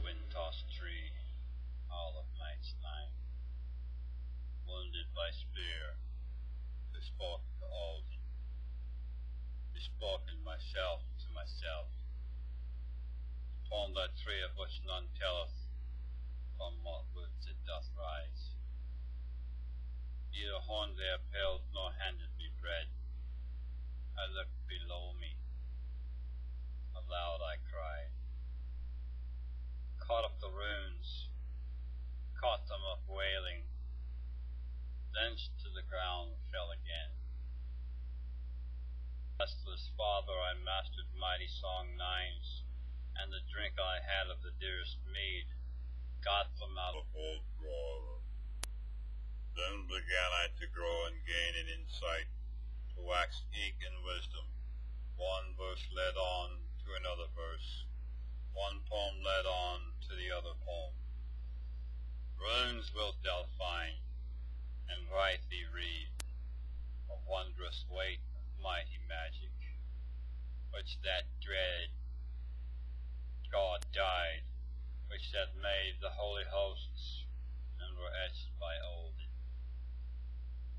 wind-tossed tree, all of night's night, wounded by spear, bespoke to Odin, bespoken myself to myself, upon that tree of which none telleth from what woods it doth rise. Neither horn they upheld, nor handed me bread. I looked below me, aloud I cried, caught up the runes, caught them up wailing, thence to the ground fell again. Restless father, I mastered mighty song nines, and the drink I had of the dearest mead, got from out of old drawer. Then began I to grow and gain in insight, to wax eke in wisdom. One verse led on to another verse, one poem led on to the other poem. Runes wilt thou find, and right thee read, of wondrous weight of mighty magic, which that dread God died, which that made the holy hosts, and were etched by Odin.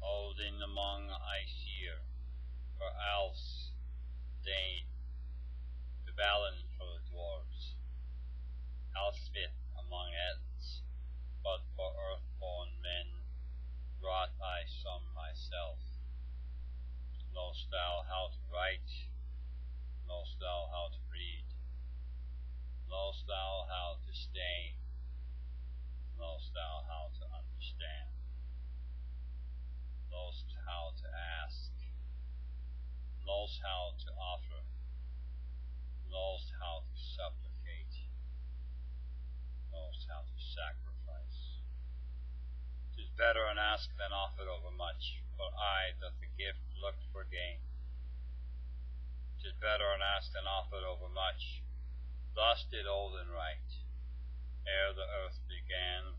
Odin among Aesir, for Alf's Dane, the Balin for the dwarves, Alsvith among Ettins, but for earthborn men wrought I some myself. Knowst thou how to write? Knowst thou how to read? Knowst thou how to stain? Knowst thou how to understand? Knowst how to ask? Knowst how to offer? Knowst how to supplicate? Knowst how to sacrifice? 'Tis better an ask than offered overmuch, for aye doth the gift look for gain. 'Tis better an ask than offered overmuch. Thus did Odin write, ere the earth began,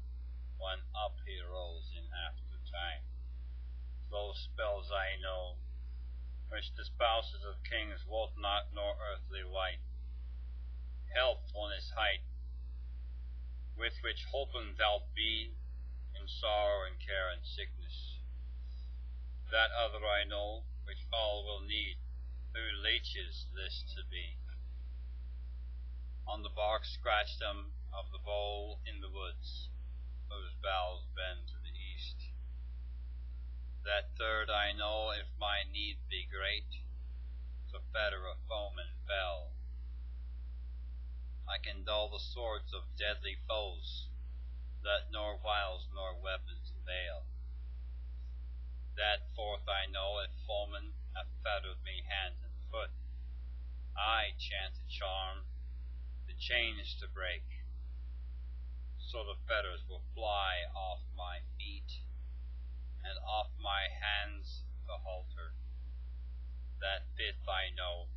when up he rose in after time. Those spells I know, which the spouses of kings wot not, nor earthly wight. Health on his height, with which holpen thou'lt be in sorrow and care and sickness. That other I know, which all will need, who leeches list to be. On the bark scratch them of the bowl in the woods, whose boughs bend to the east. That third I know, if my need be great, to fetter a foeman fell. I can dull the swords of deadly foes, that nor wiles nor weapons avail. That fourth I know, if foemen have fettered me hand and foot, I chant a charm, the chains to break, so the fetters will fly off my feet, and off my hands the halter. That fifth I know,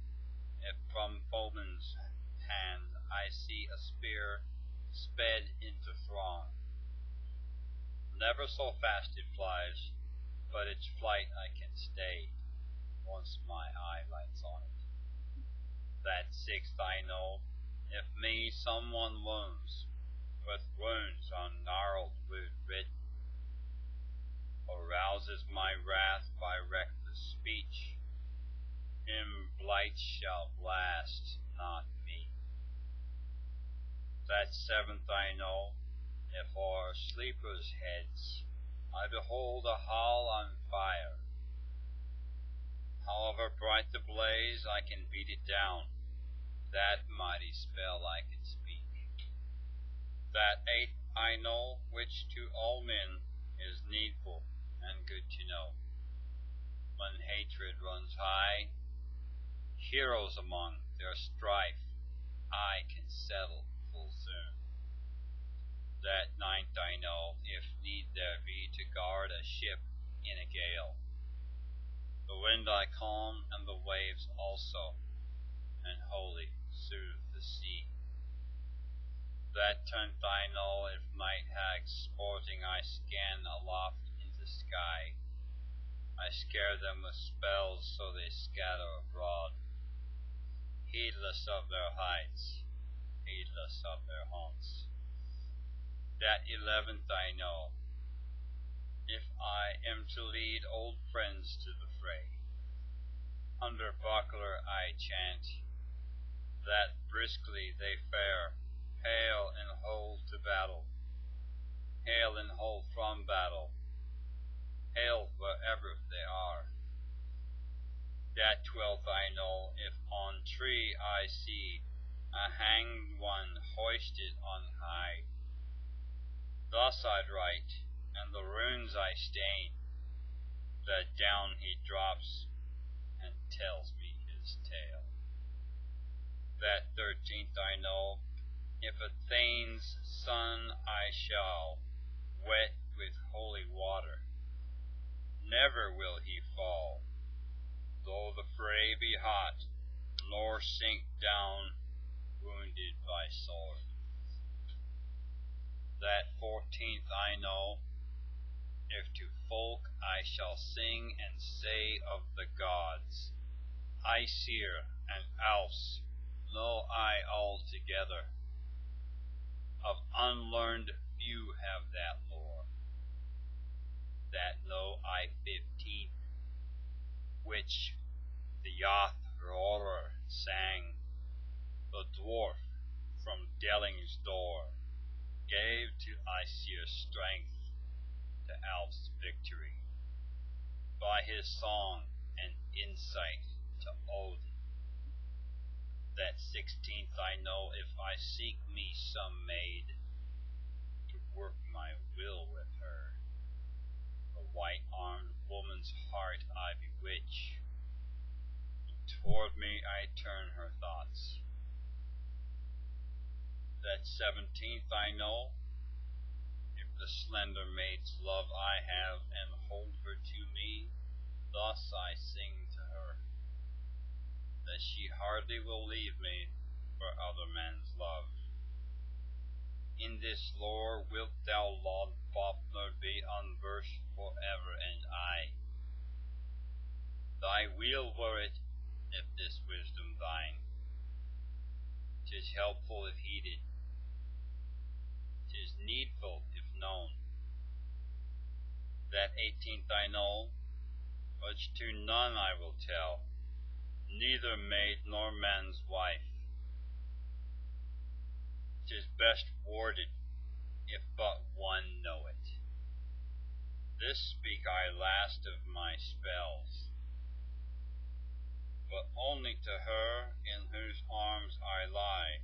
if from foeman's hand I see a spear sped into throng. Never so fast it flies, but its flight I can stay, once my eye lights on it. That sixth I know, if me someone wounds, with wounds on gnarled wood written, or rouses my wrath by reckless speech, him blight shall blast, not me. That seventh I know, if o'er sleepers' heads I behold a hall on fire, however bright the blaze, I can beat it down, that mighty spell I can speak. That eighth I know, which to all men is needful and good to know. When hatred runs high, heroes among their strife I can settle full soon. That ninth I know, if need there be to guard a ship in a gale. The wind I calm, and the waves also, and wholly soothe the sea. That tenth I know, if night hags sporting I scan aloft into sky, I scare them with spells so they scatter abroad, heedless of their heights, heedless endless of their haunts. That 11th I know, if I am to lead old friends to the fray, under buckler I chant, that briskly they fare, hail and hold to battle, hail and hold from battle, hail wherever they are. That 12th I know, if on tree I see a hanged one hoisted on high, thus I'd write, and the runes I stain, that down he drops and tells me his tale. That 13th I know, if a Thane's son I shall, wet with holy water, never will he fall, though the fray be hot, nor sink down wounded by sword. That 14th I know, if to folk I shall sing and say of the gods, Aesir and Alfs know I altogether, of unlearned few have that lore. That know I 15th, which the Yath Roarer sang, the dwarf from Delling's door gave to Aesir strength, to Alf's victory, by his song and insight to Odin. That 16th I know, if I seek me some maid, to work my will with her, the white-armed woman's heart I bewitch, and toward me I turn her thoughts. That 17th I know, if the slender maid's love I have, and hold her to me, thus I sing to her, that she hardly will leave me for other men's love. In this lore wilt thou, Lord Fafner, be unversed forever, and I, thy wheel were it, if this wisdom thine. 'Tis helpful if heeded, 'tis needful if known. That 18th I know, which to none I will tell, neither maid nor man's wife. 'Tis best warded, if but one know it. This speak I last of my spells, but only to her in whose arms I lie,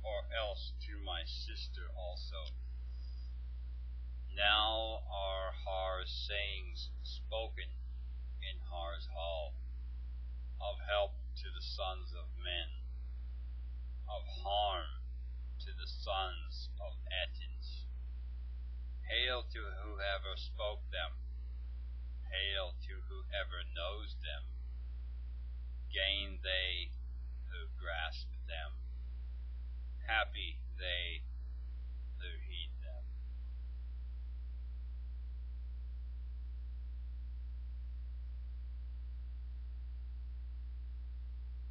or else to my sister also. Now are Har's sayings spoken in Har's hall, of help to the sons of men, of harm to the sons of Etins. Hail to whoever spoke them, hail to whoever knows them. Gain they who grasp them, happy they who heed them.